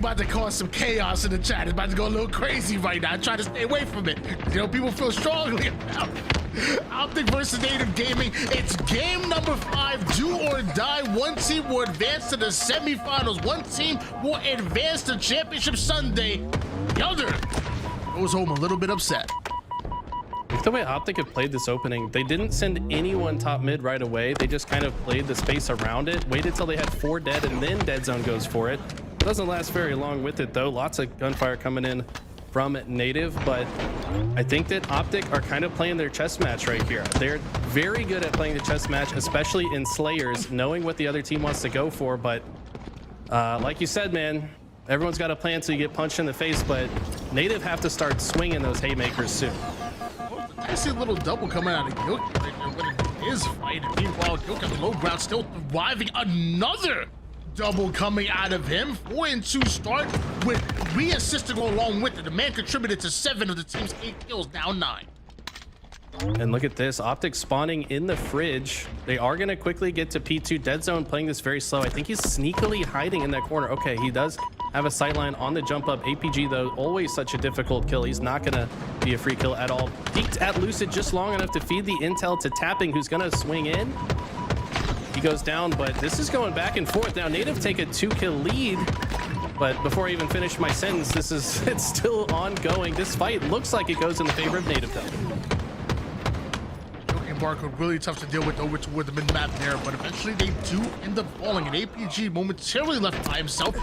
About to cause some chaos in the chat. It's about to go a little crazy right now. I try to stay away from it. You know, people feel strongly about OpTic versus Native Gaming. It's game number 5, do or die. One team will advance to the semifinals. One team will advance to Championship Sunday. The other goes home a little bit upset. Look the way OpTic have played this opening. They didn't send anyone top mid right away. They just kind of played the space around it, waited till they had 4 dead, and then Dead Zone goes for it. Doesn't last very long with it though. Lots of gunfire coming in from Native, but I think that OpTic are kind of playing their chess match right here. They're very good at playing the chess match, especially in Slayers, knowing what the other team wants to go for. But like you said, man, everyone's got a plan until you get punched in the face, but Native have to start swinging those haymakers soon. I see a little double coming out of Gilk right now, winning his fight. Meanwhile, Gilk on the low ground still thriving. Another double coming out of him. 4-2 start with re-assist to go along with it. The man contributed to 7 of the team's 8 kills, now 9. And look at this, OpTic spawning in the fridge. They are going to quickly get to P2. Dead Zone playing this very slow. I think he's sneakily hiding in that corner. Okay, he does have a sightline on the jump up. APG though, always such a difficult kill. He's not going to be a free kill at all. Peeked at Lucid just long enough to feed the intel to Tapping, who's going to swing in. He goes down, but this is going back and forth. Now Native take a 2-kill lead, but before I even finish my sentence, it's still ongoing. This fight looks like it goes in the favor of Native though. Barcode really tough to deal with over toward the mid-map there, but eventually they do end up falling. An APG momentarily left by himself.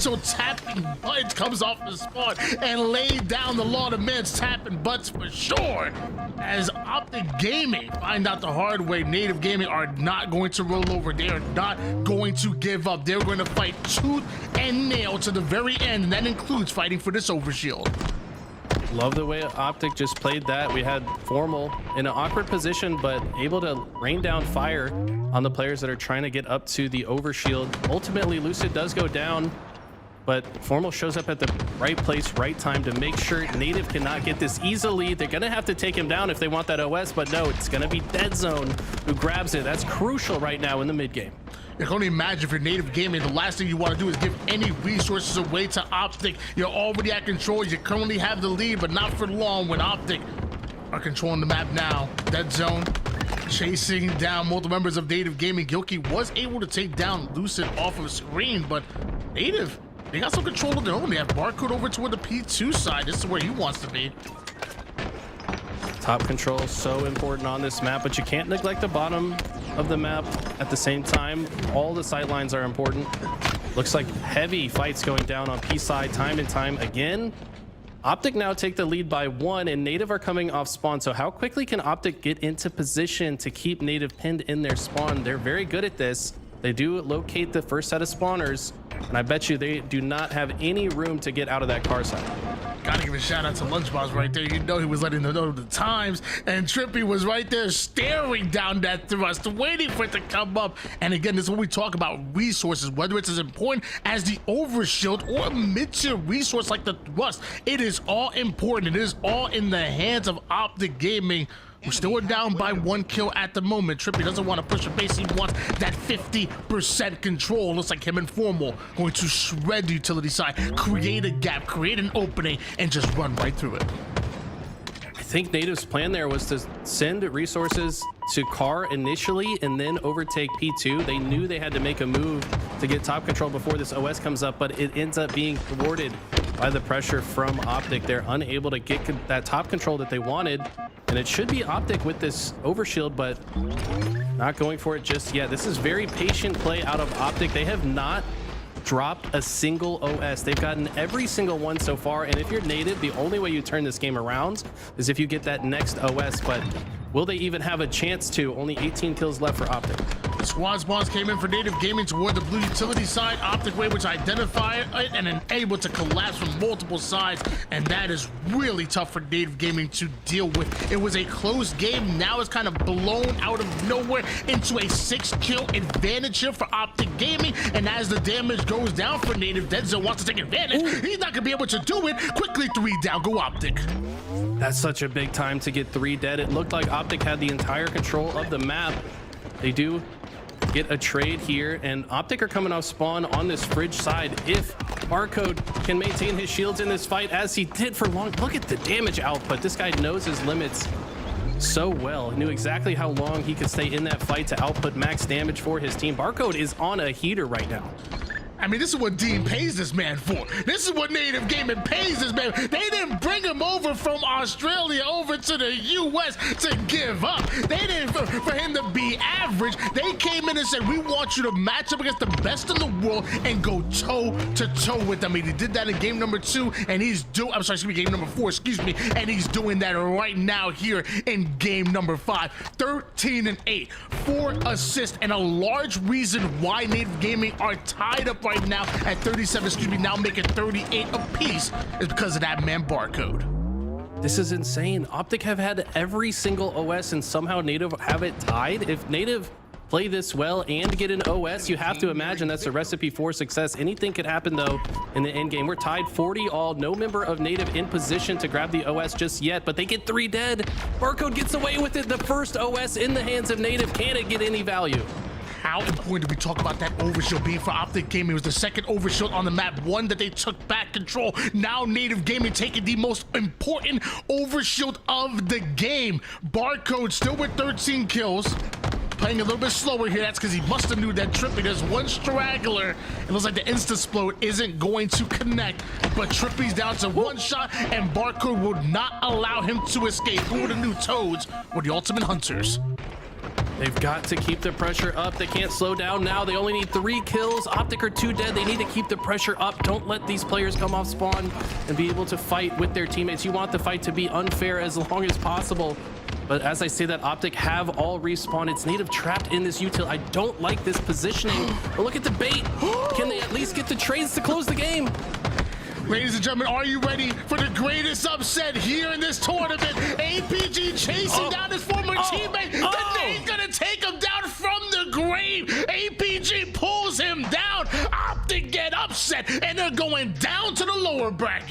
So Tapping Butts comes off the spot and laid down the lot of men's Tapping Butts for sure. As OpTic Gaming find out the hard way, Native Gaming are not going to roll over. They are not going to give up. They're going to fight tooth and nail to the very end, and that includes fighting for this overshield. Love the way OpTic just played that. We had Formal in an awkward position, but able to rain down fire on the players that are trying to get up to the overshield. Ultimately, Lucid does go down, but Formal shows up at the right place, right time to make sure Native cannot get this easily. They're gonna have to take him down if they want that OS, but no, it's gonna be Dead Zone who grabs it. That's crucial right now in the mid game. You can only imagine if you're Native Gaming, the last thing you want to do is give any resources away to OpTic. You're already at control. You currently have the lead, but not for long when OpTic are controlling the map now. Dead Zone chasing down multiple members of Native Gaming. Gilky was able to take down Lucid off of screen, but Native, they got some control of their own. They have Barcode over toward the P2 side. This is where he wants to be. Top control so important on this map, but you can't neglect the bottom of the map at the same time. All the sight lines are important. Looks like heavy fights going down on P side time and time again. OpTic now take the lead by 1, and Native are coming off spawn. So how quickly can OpTic get into position to keep Native pinned in their spawn? They're very good at this. They do locate the first set of spawners, and I bet you they do not have any room to get out of that car side. Gotta give a shout out to Lunchbox right there. You know he was letting them know the times, and Trippy was right there staring down that thrust, waiting for it to come up. And again, this is when we talk about resources, whether it's as important as the overshield or a mid-tier resource like the thrust. It is all important. It is all in the hands of OpTic Gaming. We're still down by 1 kill at the moment. Trippy doesn't want to push a base. He wants that 50% control. Looks like him and Formal going to shred the utility side, create a gap, create an opening, and just run right through it. I think Native's plan there was to send resources to car initially and then overtake P2. They knew they had to make a move to get top control before this OS comes up, but it ends up being thwarted by the pressure from OpTic. They're unable to get that top control that they wanted, and it should be OpTic with this overshield, but not going for it just yet. This is very patient play out of OpTic. They have not dropped a single OS. They've gotten every single one so far, and if you're Native, the only way you turn this game around is if you get that next OS, but will they even have a chance to? Only 18 kills left for OpTic. The squad spawns came in for Native Gaming toward the blue utility side. OpTic way which identify it and then able to collapse from multiple sides, and that is really tough for Native Gaming to deal with. It was a close game. Now it's kind of blown out of nowhere into a 6-kill advantage here for OpTic Gaming, and as the damage goes down for Native, Dead Zone wants to take advantage. He's not gonna be able to do it. Quickly 3 down. Go OpTic. That's such a big time to get 3 dead. It looked like OpTic had the entire control of the map. They do get a trade here, and OpTic are coming off spawn on this fridge side. If Barcode can maintain his shields in this fight as he did for long, look at the damage output. This guy knows his limits so well. He knew exactly how long he could stay in that fight to output max damage for his team. Barcode is on a heater right now. I mean, this is what Dean pays this man for. This is what Native Gaming pays this man. They didn't bring him over from Australia over to the US to give up. They didn't, for him to be average. They came in and said, we want you to match up against the best in the world and go toe to toe with them. And he did that in game number 2, and he's doing, I'm sorry, excuse me, game number 4, excuse me, and he's doing that right now here in game number 5. 13-8, 4 assists, and a large reason why Native Gaming are tied up right now at 37, excuse me, now making 38 apiece is because of that man Barcode. This is insane. OpTic have had every single OS and somehow Native have it tied. If Native play this well and get an OS, you have to imagine that's a recipe for success. Anything could happen though in the end game. We're tied 40 all. No member of Native in position to grab the OS just yet, but they get 3 dead. Barcode gets away with it. The first OS in the hands of Native. Can it get any value? How important do we talk about that overshield being for OpTic Gaming? It was the second overshield on the map, one that they took back control. Now Native Gaming taking the most important overshield of the game. Barcode still with 13 kills. Playing a little bit slower here. That's because he must have knew that Trippy, there's one straggler. It looks like the insta-splode isn't going to connect, but Trippy's down to 1 shot, and Barcode will not allow him to escape. Who are the new Toads or the Ultimate Hunters? They've got to keep the pressure up. They can't slow down now. They only need 3 kills. OpTic are 2 dead. They need to keep the pressure up. Don't let these players come off spawn and be able to fight with their teammates. You want the fight to be unfair as long as possible. But as I say that, OpTic have all respawned. It's Native trapped in this util. I don't like this positioning. But look at the bait. Can they at least get the trades to close the game? Ladies and gentlemen, are you ready for the greatest upset here in this tournament? APG chasing down his former teammate. The name's gonna take him down from the grave. APG pulls him down. OpTic get upset, and they're going down to the lower bracket.